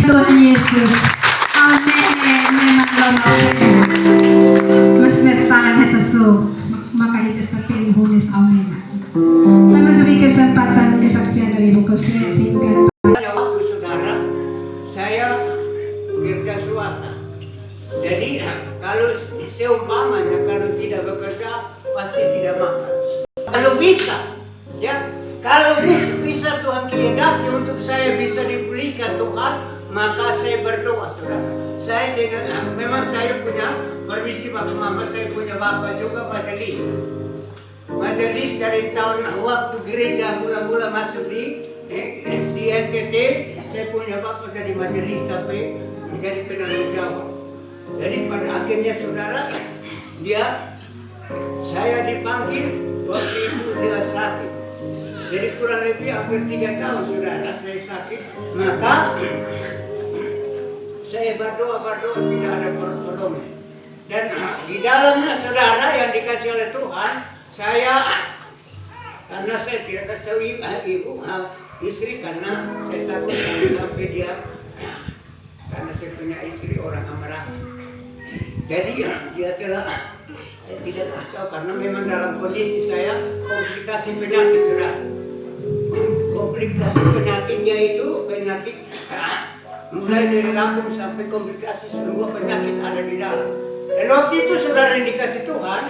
Tuhan Yesus. Amen. Memang lama. Mas tangan kita so makahitas na pilihunis. Amen. Sama sa kesempatan kesaksian dari Ibu Kose singkat. Saudara, saya kerja swasta. Jadi kalau seumpamanya kalau tidak bekerja pasti tidak makan. Kalau bisa, ya, kalau bisa Tuhan kehendaki untuk saya bisa diberikan Tuhan, maka saya berdoa, saudara. Saya dengan memang saya punya permisi Bapak Mama, saya punya bapak juga majelis. Majelis dari tahun waktu gereja mula-mula masuk di NTT, saya punya bapak dari majelis sampai menjadi penanggung jawab. Jadi pada akhirnya saudara, saya dipanggil waktu itu dia sakit. Jadi kurang lebih hampir 3 tahun saudara saya sakit. Maka saya berdoa tidak ada pertolongan. Dan di dalamnya saudara yang dikasih oleh Tuhan, karena saya tidak kasih ibu istri karena saya takut sampai dia, karena saya punya istri orang amarah. Jadi dia telah tidak tahu karena memang dalam kondisi saya komplikasi penyakit saudara. Komplikasi penyakitnya itu penyakit mulai dari lambung sampai komplikasi semua penyakit ada di dalam. Dan waktu itu saudara yang dikasih Tuhan,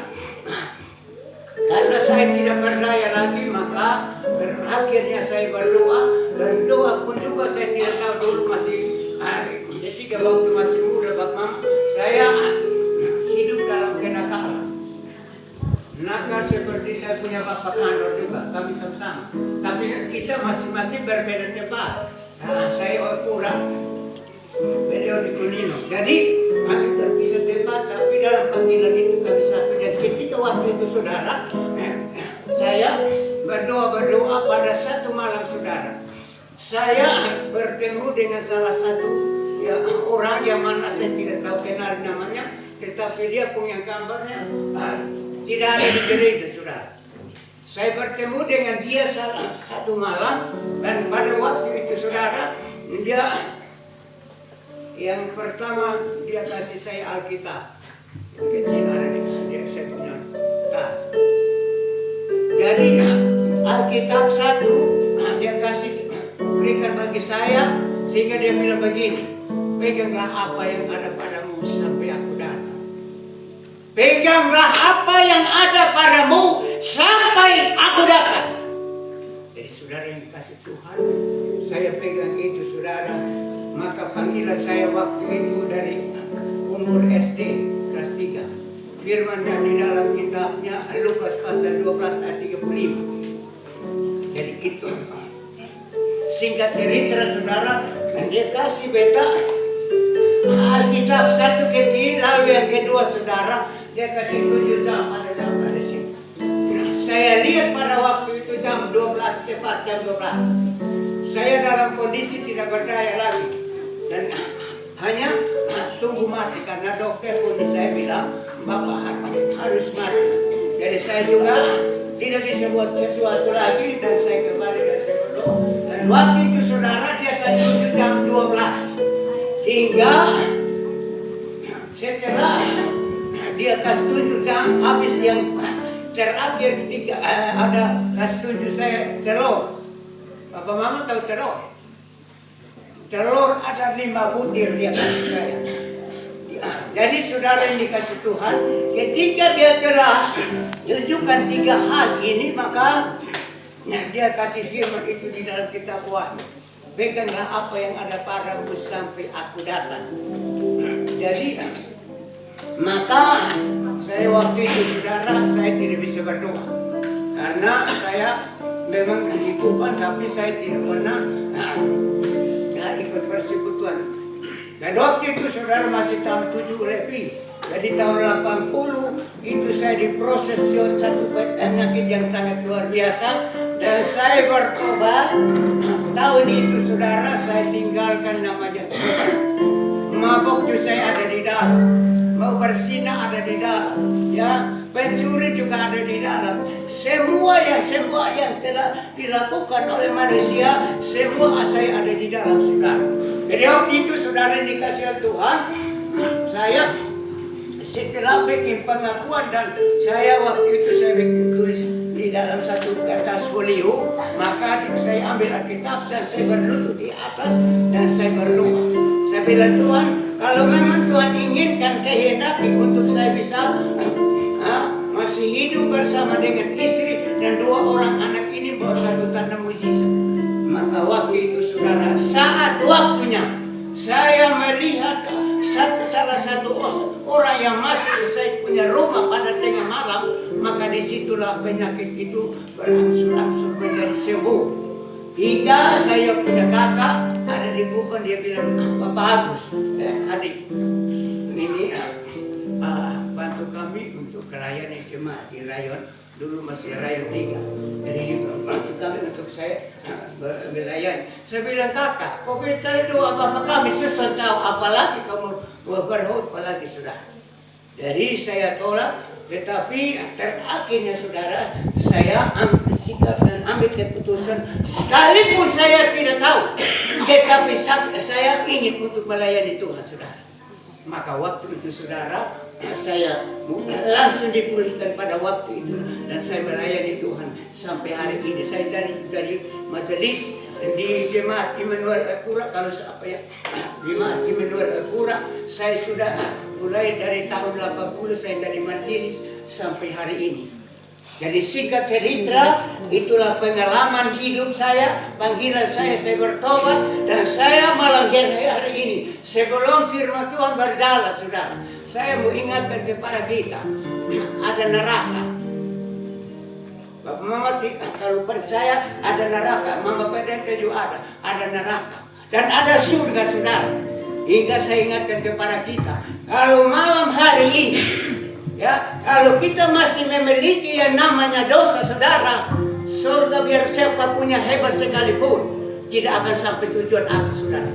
karena saya tidak berdaya lagi, maka akhirnya saya berdoa, dan doa pun juga saya tidak tahu dulu masih ketika waktu masih muda Bapak, saya hidup dalam kenakalan. Nakal seperti saya punya bapak kantor juga, kami sama-sama. Tapi kita masing-masing berbeda tempat. Saya kurang, beliau di Kunino. Jadi kita bisa tempat, tapi dalam panggilan itu kami satu. Dan ketika waktu itu saudara, saya berdoa pada satu malam saudara. Saya bertemu dengan salah satu orang yang mana saya tidak tahu kenal namanya, tetapi dia punya gambarnya tidak ada di gereja saudara. Saya bertemu dengan dia satu malam, dan pada waktu itu saudara, dia yang pertama dia kasih saya Alkitab. Yang kecil ada di dia saya punya tas. Jadi Alkitab satu dia kasih berikan bagi saya, sehingga dia bilang begini, peganglah apa yang ada padamu sampai aku datang. Peganglah apa yang ada padamu sampai aku datang. Jadi saudara yang dikasih Tuhan, saya pegang itu saudara. Maka panggilan saya waktu itu dari umur SD kelas 3. Firman-Nya di dalam kitabnya Lukas pasal 12 ayat 35. Jadi itu singkat cerita saudara, dia kasih beta Alkitab satu kecil, lalu yang kedua saudara, dia kasih 7 jam ada di sini. Saya lihat pada waktu itu jam 12, tepat jam 12. Saya dalam kondisi tidak berdaya lagi dan hanya tunggu mati, karena dokter pun saya bilang Bapak harus mati. Jadi saya juga tidak bisa buat sesuatu lagi, dan saya kembali dan saya berdoa. Dan waktu itu saudara dia kasih jam 12 hingga setelah dia kasih 7 jam habis yang terakhir ada kasih 7 saya telur. Bapak Mama tahu telur? Telur ada 5 butir dia kasih saya. Jadi saudara yang dikasih Tuhan, ketika dia telah tunjukkan 3 hal ini, maka dia kasih firman itu di dalam kitab Wahyu. Peganglah apa yang ada padamu sampai aku datang. Jadi maka saya waktu itu saudara, saya tidak bisa berdoa karena saya memang dibukan, tapi saya tidak pernah ikut persekutuan. Dan waktu itu saudara masih tahun 7 lebih. Jadi tahun 80 itu saya diproses dengan satu penyakit yang sangat luar biasa, dan saya bertobat. Tahun itu saudara saya tinggalkan namanya mabuk itu saya ada di dalam, mau berzina ada di dalam, ya, pencuri juga ada di dalam. Semua yang telah dilakukan oleh manusia, semua saya ada di dalam saudara. Jadi waktu itu saudara dikasih Tuhan, saya setelah bikin pengakuan dan saya waktu itu saya bikin tulis di dalam satu kertas folio, maka saya ambil Alkitab dan saya berlutut di atas dan saya berdoa. Saya bilang, Tuhan, kalau memang Tuhan inginkan kehendaki untuk saya bisa masih hidup bersama dengan istri dan 2 orang anak ini bawa satu tanda mujizat. Maka waktu itu saudara, saat waktunya saya melihat salah satu orang yang masuk ke saya punya rumah pada tengah malam, maka disitulah penyakit itu berangsur-angsur menjadi sembuh. Hingga saya punya kakak ada di Bukan, dia bilang, Bapak Agus, adik, ini bantu kami untuk melayani jemaat di rayon, dulu masih rayon 3. Jadi bantu kami untuk saya melayani. Saya bilang, kakak, kok kita doa Bapak kami sesuatu, apalagi kamu berhut, apalagi sudah. Jadi saya tolak, tetapi terakhirnya saudara, saya ambil sikap dan ambil keputusan, sekalipun saya tidak tahu, tetapi saya ingin untuk melayani Tuhan, saudara. Maka waktu itu saudara, saya langsung dipulihkan pada waktu itu dan saya melayani Tuhan sampai hari ini. Saya dari majelis di Jemaat Immanuel Al-Qura, kalau apa ya, Jemaat Immanuel Al-Qura, saya sudah mulai dari tahun 80 saya dari majelis sampai hari ini. Jadi singkat cerita, itulah pengalaman hidup saya, panggilan saya bertobat dan saya malam hari ini. Sebelum firman Tuhan berjalan, saudara, saya mau ingatkan kepada kita, ada neraka. Bapak Mama kalau percaya ada neraka, Mama Pendeta juga ada neraka. Dan ada surga, saudara. Hingga saya ingatkan kepada kita, kalau malam hari ini, ya, kalau kita masih memiliki yang namanya dosa, saudara, surga biar siapa punya hebat sekalipun, tidak akan sampai tujuan akhir, saudara.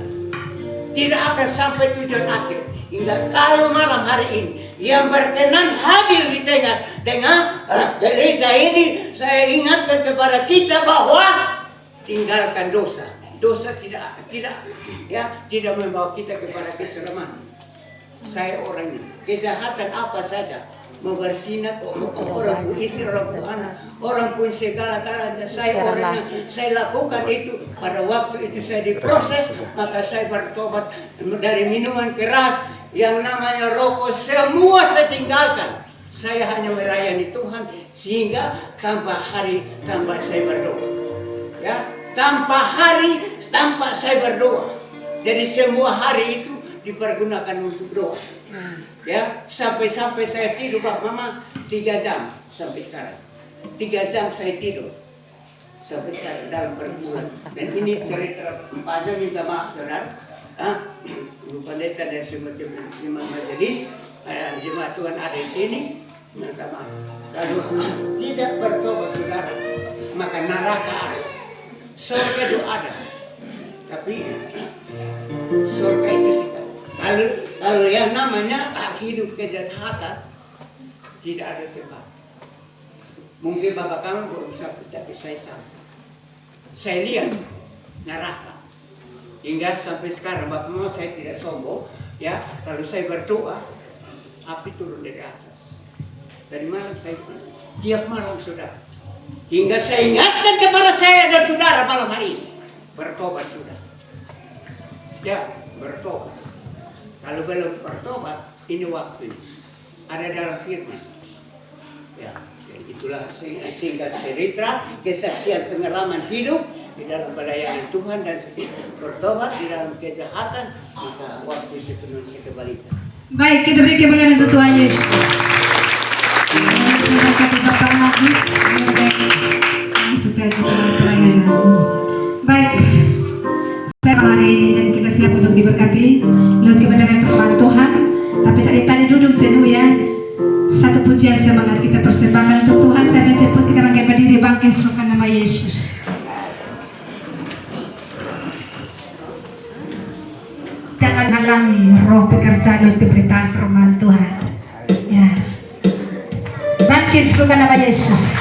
Tidak akan sampai tujuan akhir. Hingga kalau malam hari ini yang berkenan hadir di tengah gereja ini, saya ingatkan kepada kita bahwa tinggalkan dosa. Dosa tidak membawa kita kepada keselamatan. Saya orangnya kejahatan apa saja, mau bersinat, orang pun istri, orang pun anak, orang pun segala-galanya, saya orangnya, saya lakukan itu. Pada waktu itu saya diproses, maka saya bertobat dari minuman keras, yang namanya rokok, semua saya tinggalkan. Saya hanya melayani Tuhan, sehingga tanpa hari tanpa saya berdoa, ya, tanpa hari tanpa saya berdoa. Jadi semua hari itu dipergunakan untuk doa. Ya, sampai saya tidur, Pak Mama, 3 jam sampai sekarang. 3 jam saya tidur sampai sekarang dalam perbulan. Dan ini cerita panjang, minta maaf saudara. Ibu Pendeta dan semua jemaat majelis, jemaat Tuhan ada di sini, minta maaf. Kalau tidak bertobat saudara, maka neraka ada, surga itu ada. Tapi surga itu sih. Kalau yang namanya hidup kejahatan tidak ada tempat. Mungkin bapak kamu belum sampai, tapi saya sampai. Saya lihat neraka. Hingga sampai sekarang bapak mau saya tidak sombong, ya. Kalau saya berdoa, api turun dari atas. Dari malam saya tiap malam sudah. Hingga saya ingatkan kepada saya dan saudara malam hari ini, bertobat sudah. Ya, bertobat. Kalau belum bertobat, ini waktu ada dalam firman. Ya, itulah singkat cerita kesaksian pengalaman hidup di dalam pelayanan Tuhan dan bertobat di dalam kejahatan, maka waktu sepenuhnya kebalikan. Baik, kita beri kemuliaan untuk Tuhan Yesus. Memberkati Bapak Agus yang setia kita pelayanan. Baik. Hari ini dan kita siap untuk diberkati lewat kebenaran firman Tuhan. Tapi dari tadi duduk jenuh ya. Satu pujian semangat kita persembahkan untuk Tuhan. Saya menjemput kita bangkit berdiri, bangkit serukan nama Yesus. Jangan halangi roh pekerjaan untuk pemberitaan firman Tuhan. Ya. Bangkit serukan nama Yesus.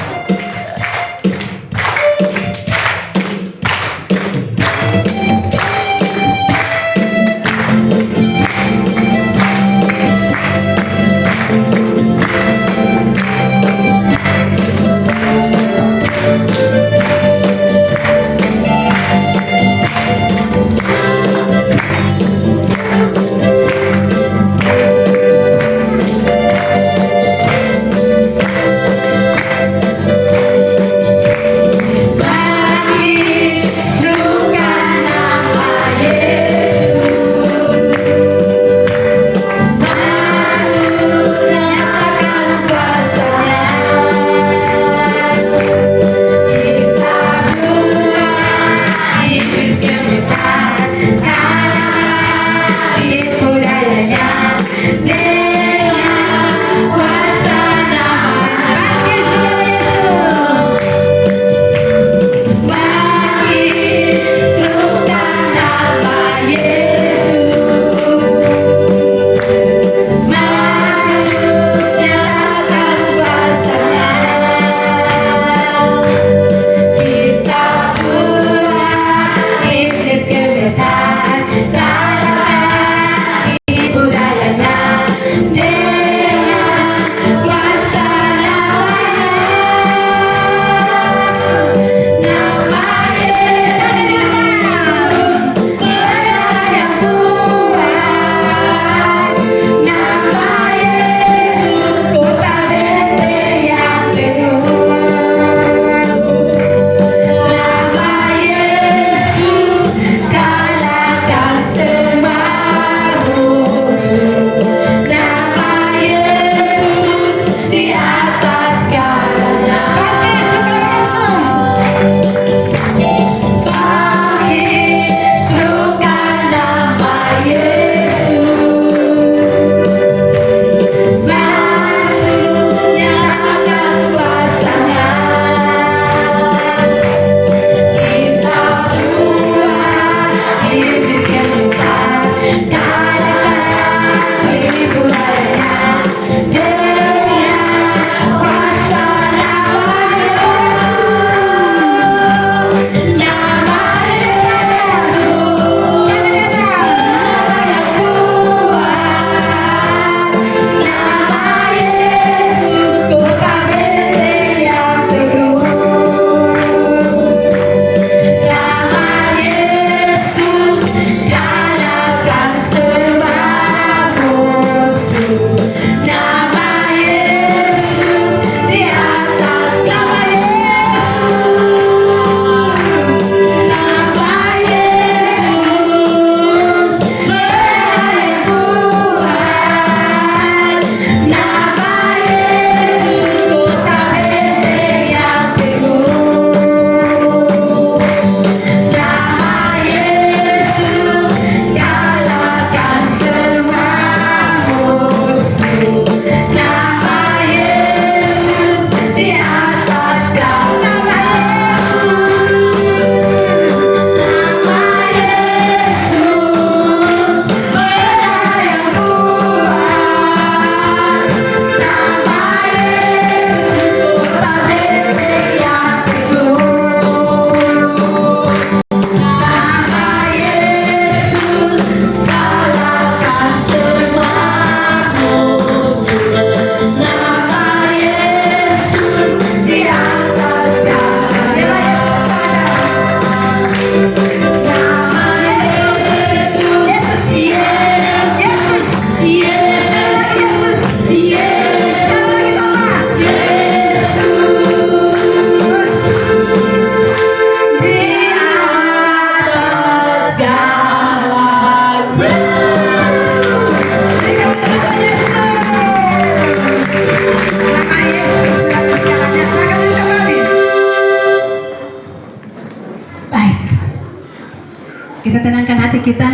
Kita tenangkan hati kita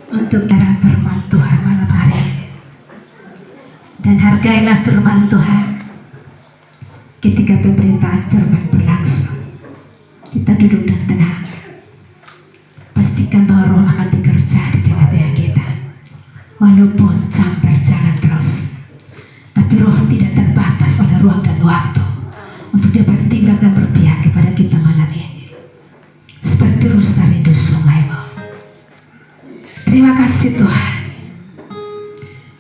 untuk darah firman Tuhan malam hari ini. Dan hargailah firman Tuhan ketika pemberitaan firman berlangsung. Kita duduk dan tenang. Pastikan bahwa Roh akan bekerja di tengah-tengah kita. Walaupun jam berjalan terus, tapi Roh tidak terbatas oleh ruang dan waktu untuk dia bertindak dan berpihak kepada kita malam ini. Seperti rusa rindu sungaimu. Terima kasih Tuhan.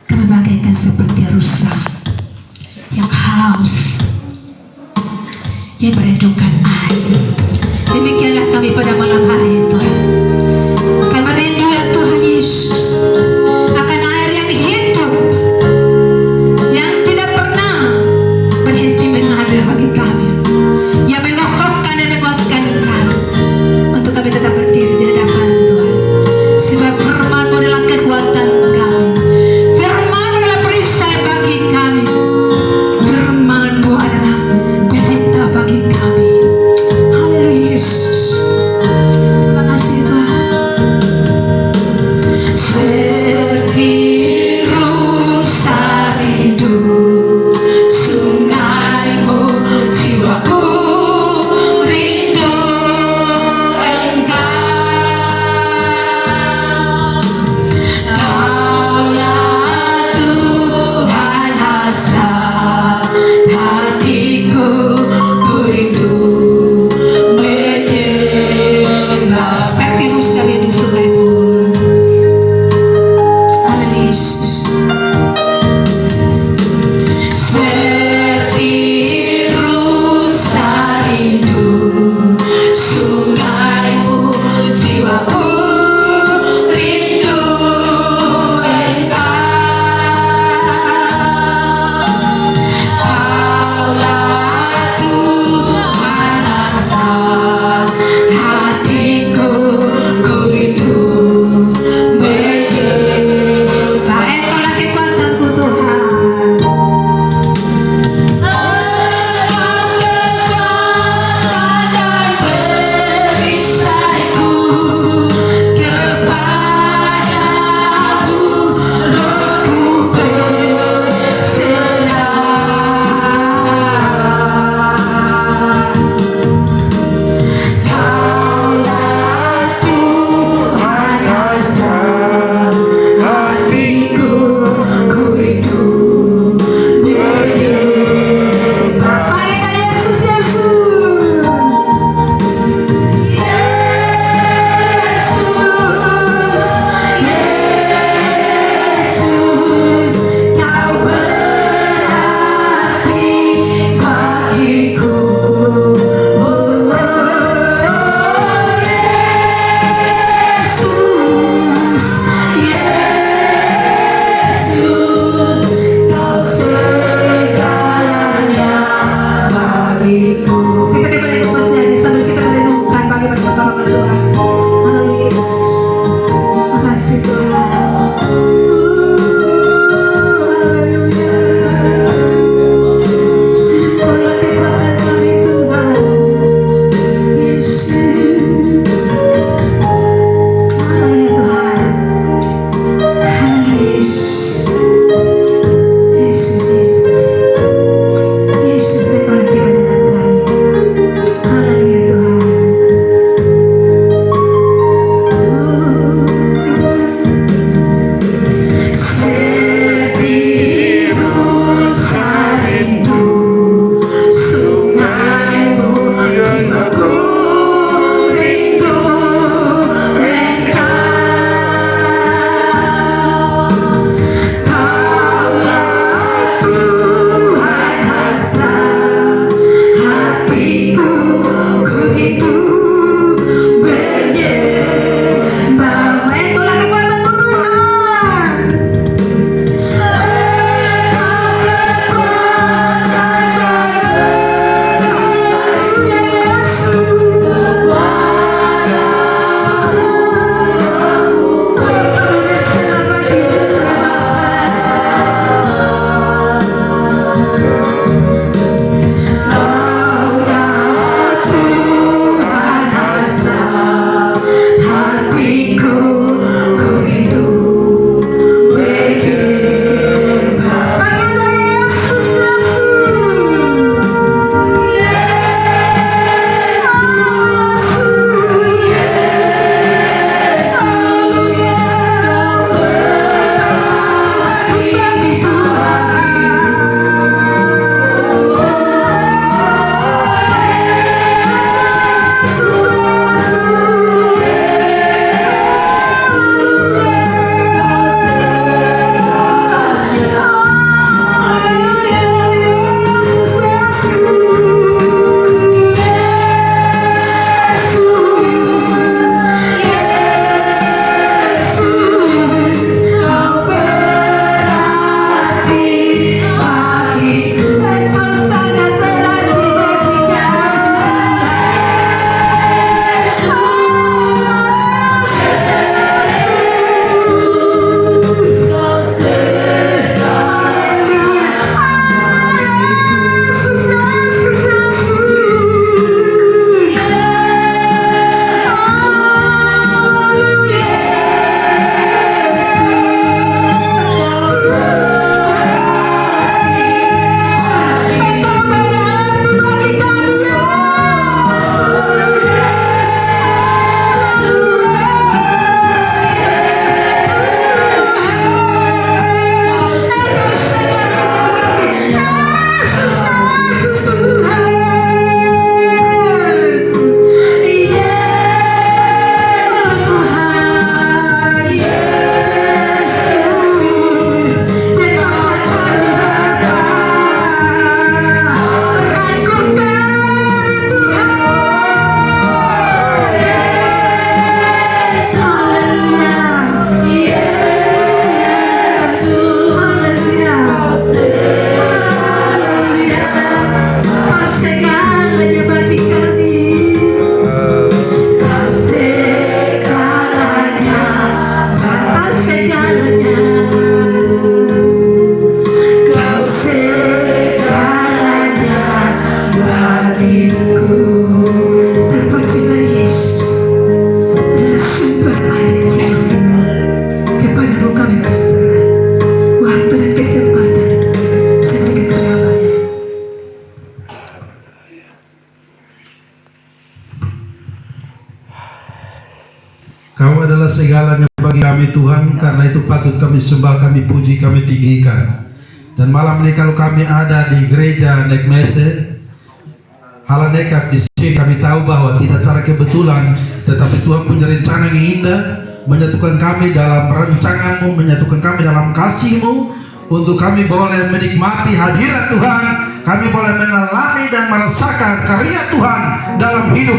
Kami bagaikan seperti rusa yang haus, yang merindukan air. Demikianlah kami pada malam hari ini Tuhan. Kami merindu ya Tuhan Yesus akan air yang hidup, yang tidak pernah berhenti mengalir bagi kami, yang mengokohkan dan menguatkan kami untuk kami tetap berdiri di hadapan Tuhan. Sebab firman-Mu adalah kekuatan kami, firman-Mu adalah perisai bagi kami, firman-Mu adalah pelita bagi kami. Haleluya Yesus. Terima Kau adalah segalanya bagi kami Tuhan, karena itu patut kami sembah, kami puji, kami tinggikan. Dan malam ini kalau kami ada di gereja Nekmese Halanekaf di sini, kami tahu bahwa tidak secara kebetulan, tetapi Tuhan punya rencana yang indah, menyatukan kami dalam rancangan-Mu, menyatukan kami dalam kasih-Mu, untuk kami boleh menikmati hadirat Tuhan, kami boleh mengalami dan merasakan karya Tuhan dalam hidup